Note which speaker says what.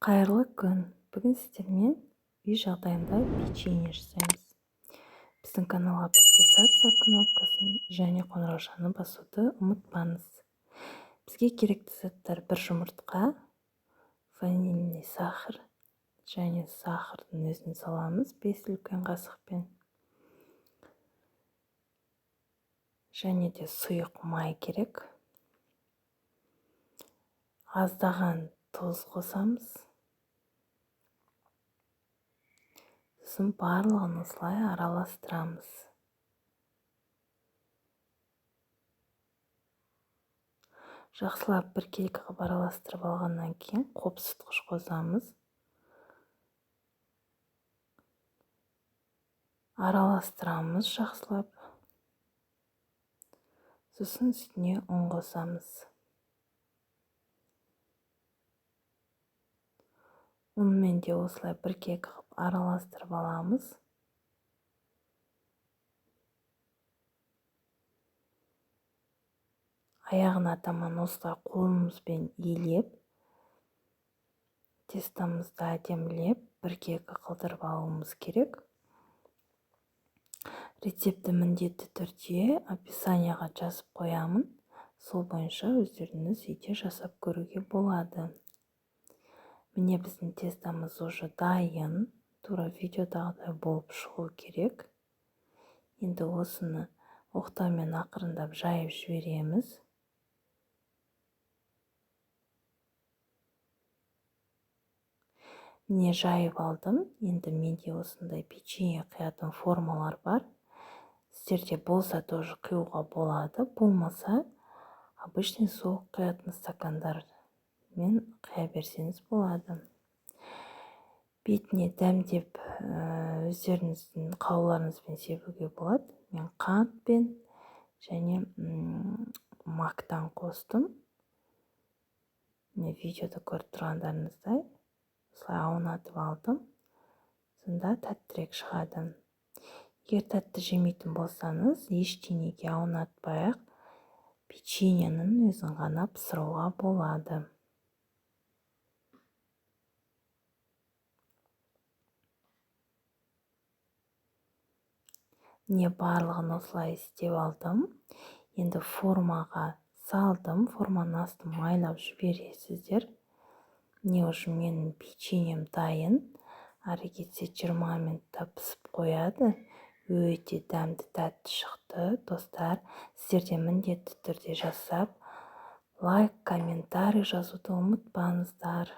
Speaker 1: Қайырлы күн. Бүгін сіздермен үй жағдайында печенье жасаймыз. Біздің каналға подписаться кнопкасын және қоңыраушаны басуды ұмытпаңыз. Бізге керекті заттар: бір жұмыртқа, ванильный сахар және сахардың өзін саламыз 5 үлкен қасықпен. Және де сұйық май керек. Аздаған тұз қосамыз. Сосын барлығын осылай араластырамыз. Жақсылап біркелкі қылып араластырып алғаннан кейін қопсытқыш қосамыз. Араластырамыз жақсылап. Сосын үстіне ұн қосамыз. Ұнмен де осылай біркелкі қылып араластырып аламыз. Аяғына таман осылай қолымызбен иілеп, тестамызды әдемілеп біркелкі қылдырып алуымыз керек. Рецепті міндетті түрде описанияға жазып қоямын. Сол бойынша өздеріңіз үйде жасап көруге болады. Міне біздің тестамыз уже дайын, тура видеодағыдай болып шығу керек. Енді осыны оқтаумен ақырындап жайып жібереміз. Міне жайып алдым. Енді менде осындай печенье құятын формалар бар. Сіздерде болса тоже құюға болады. Болмаса, обычный суық құятын стакандармен құя берсеңіз болады. Бетіне дәмдеп өздеріңіздің қалауларыңызбен себуге болады. Мен қантпен және мактан қостым. Видеода көріп тұрғандарыңыздай осылай аунатып алдым. Сонда тәттірек шығады. Егер тәтті жемейтін болсаңыз, ештеңеге аунатпай-ақ печеньенің өзін ғана пісіруға болады. Не барлығын осылай істеп алдым. Енді формаға салдым. Форманың астын майлап жібересіздер. Не уже менің печеньем дайын. Ары кетсе 20 минутта пісіп қояды. Өте дәмді тәтті шықты. Достар, сіздер де міндетті түрде жасап, лайк, комментарий жазуды ұмытпаңыздар.